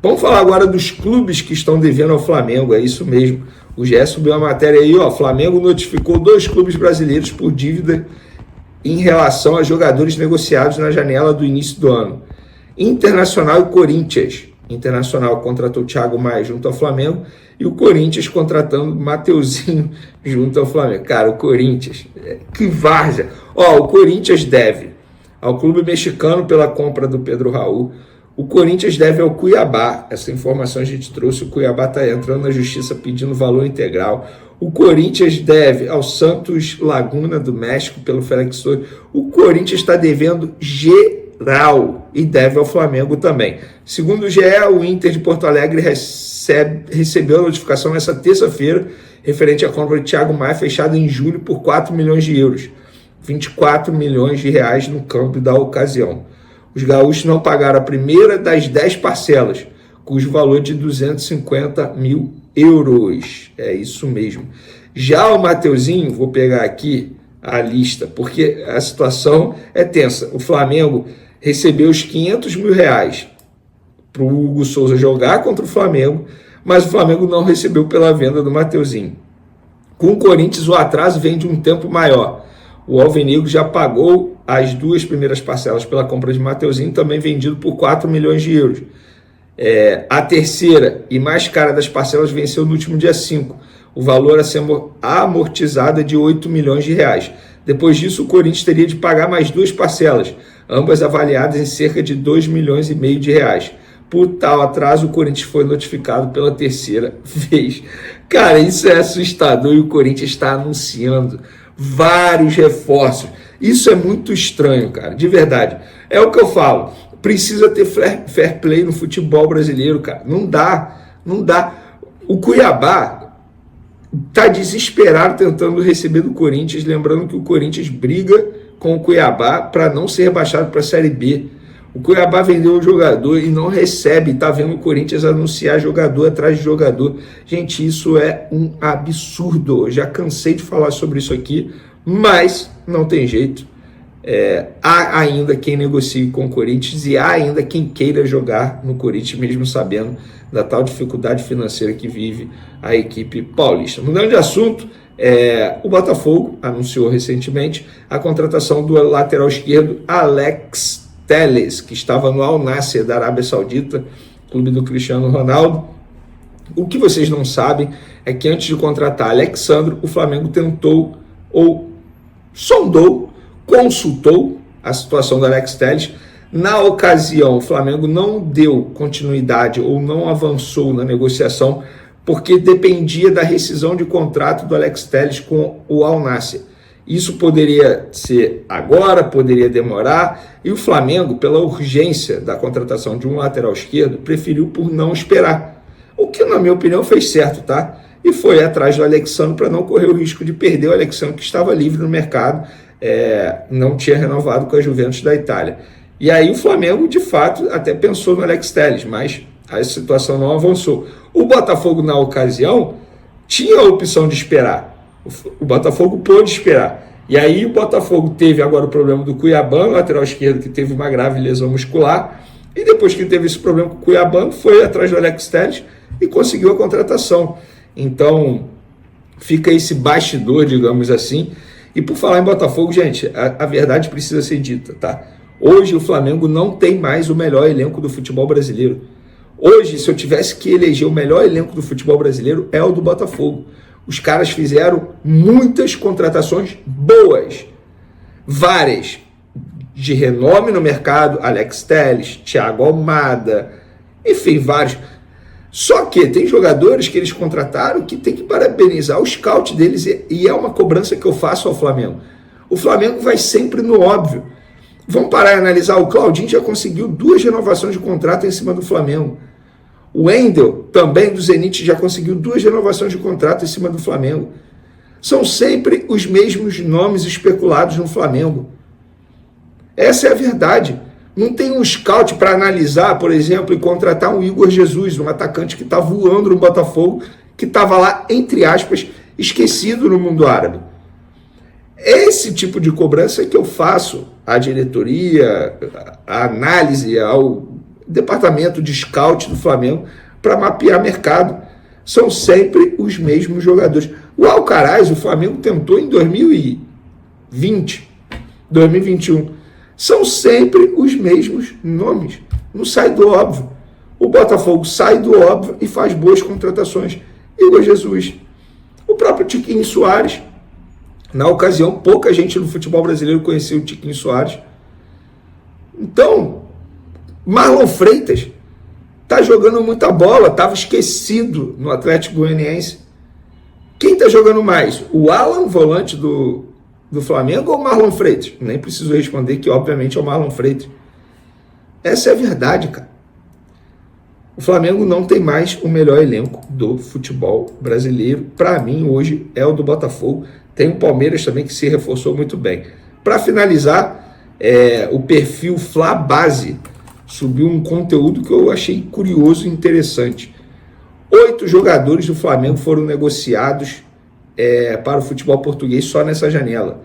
Vamos falar agora dos clubes que estão devendo ao Flamengo, é isso mesmo. O GE subiu uma matéria aí, ó, Flamengo notificou 2 clubes brasileiros por dívida em relação a jogadores negociados na janela do início do ano. Internacional e Corinthians. Internacional contratou Thiago Maia junto ao Flamengo e o Corinthians contratando Mateuzinho junto ao Flamengo. Cara, o Corinthians, que várzea. Ó, o Corinthians deve ao clube mexicano pela compra do Pedro Raul. O Corinthians deve ao Cuiabá. Essa informação a gente trouxe. O Cuiabá está entrando na justiça pedindo valor integral. O Corinthians deve ao Santos Laguna do México pelo Félix Torres. O Corinthians está devendo geral e deve ao Flamengo também. Segundo o GE, o Inter de Porto Alegre recebeu a notificação nessa terça-feira referente à compra de Thiago Maia, fechada em julho por 4 milhões de euros. 24 milhões de reais no câmbio da ocasião. Os gaúchos não pagaram a primeira das 10 parcelas, cujo valor de 250 mil euros. É isso mesmo. Já o Mateuzinho, vou pegar aqui a lista, porque a situação é tensa. O Flamengo recebeu os 500 mil reais para o Hugo Souza jogar contra o Flamengo, mas o Flamengo não recebeu pela venda do Mateuzinho. Com o Corinthians, o atraso vem de um tempo maior. O Alvinegro já pagou as 2 primeiras parcelas pela compra de Mateuzinho, também vendido por 4 milhões de euros. A terceira e mais cara das parcelas venceu no último dia 5. O valor a ser amortizado é de 8 milhões de reais. Depois disso, o Corinthians teria de pagar mais 2 parcelas, ambas avaliadas em cerca de 2 milhões e meio de reais. Por tal atraso, o Corinthians foi notificado pela terceira vez. Cara, isso é assustador e o Corinthians está anunciando vários reforços. Isso é muito estranho, cara, de verdade. É o que eu falo. Precisa ter fair play no futebol brasileiro, cara. Não dá. O Cuiabá tá desesperado tentando receber do Corinthians, lembrando que o Corinthians briga com o Cuiabá para não ser rebaixado para a Série B. O Cuiabá vendeu o jogador e não recebe, tá vendo o Corinthians anunciar jogador atrás de jogador. Gente, isso é um absurdo. Eu já cansei de falar sobre isso aqui, mas não tem jeito. Há ainda quem negocie com o Corinthians e há ainda quem queira jogar no Corinthians, mesmo sabendo da tal dificuldade financeira que vive a equipe paulista. Mudando de assunto, o Botafogo anunciou recentemente a contratação do lateral esquerdo Alex Telles, que estava no Al Nassr da Arábia Saudita, clube do Cristiano Ronaldo. O que vocês não sabem é que antes de contratar Alexandro, o Flamengo tentou ou sondou, consultou a situação do Alex Telles. Na ocasião, o Flamengo não deu continuidade ou não avançou na negociação porque dependia da rescisão de contrato do Alex Telles com o Al Nassr. Isso poderia ser agora, poderia demorar, e o Flamengo, pela urgência da contratação de um lateral esquerdo, preferiu por não esperar. O que, na minha opinião, fez certo, tá? E foi atrás do Alexandro para não correr o risco de perder o Alexandro, que estava livre no mercado, não tinha renovado com a Juventus da Itália. E aí o Flamengo, de fato, até pensou no Alex Telles, mas a situação não avançou. O Botafogo, na ocasião, tinha a opção de esperar. O Botafogo pôde esperar. E aí o Botafogo teve agora o problema do Cuiabá, lateral esquerdo, que teve uma grave lesão muscular, e depois que teve esse problema com o Cuiabá, foi atrás do Alex Telles e conseguiu a contratação. Então, fica esse bastidor, digamos assim. E por falar em Botafogo, gente, a verdade precisa ser dita, tá? Hoje o Flamengo não tem mais o melhor elenco do futebol brasileiro. Hoje, se eu tivesse que eleger o melhor elenco do futebol brasileiro, é o do Botafogo. Os caras fizeram muitas contratações boas, várias, de renome no mercado, Alex Telles, Thiago Almada, enfim, vários. Só que tem jogadores que eles contrataram que tem que parabenizar o scout deles, e é uma cobrança que eu faço ao Flamengo. O Flamengo vai sempre no óbvio. Vamos parar e analisar, o Claudinho já conseguiu 2 renovações de contrato em cima do Flamengo. O Wendel, também do Zenit, já conseguiu 2 renovações de contrato em cima do Flamengo. São sempre os mesmos nomes especulados no Flamengo. Essa é a verdade. Não tem um scout para analisar, por exemplo, e contratar um Igor Jesus, um atacante que está voando no Botafogo, que estava lá, entre aspas, esquecido no mundo árabe. Esse tipo de cobrança que eu faço à diretoria, à análise, ao departamento de scout do Flamengo para mapear mercado. São sempre os mesmos jogadores. O Alcaraz, o Flamengo tentou em 2020, 2021. São sempre os mesmos nomes. Não sai do óbvio. O Botafogo sai do óbvio e faz boas contratações. Igor Jesus. O próprio Tiquinho Soares. Na ocasião, pouca gente no futebol brasileiro conhecia o Tiquinho Soares. Então, Marlon Freitas tá jogando muita bola, estava esquecido no Atlético Goianiense. Quem tá jogando mais? O Alan, volante do Flamengo, ou o Marlon Freitas? Nem preciso responder que, obviamente, é o Marlon Freitas. Essa é a verdade, cara. O Flamengo não tem mais o melhor elenco do futebol brasileiro. Para mim, hoje, é o do Botafogo. Tem o Palmeiras também, que se reforçou muito bem. Para finalizar, o perfil Flabase subiu um conteúdo que eu achei curioso e interessante. 8 jogadores do Flamengo foram negociados para o futebol português só nessa janela.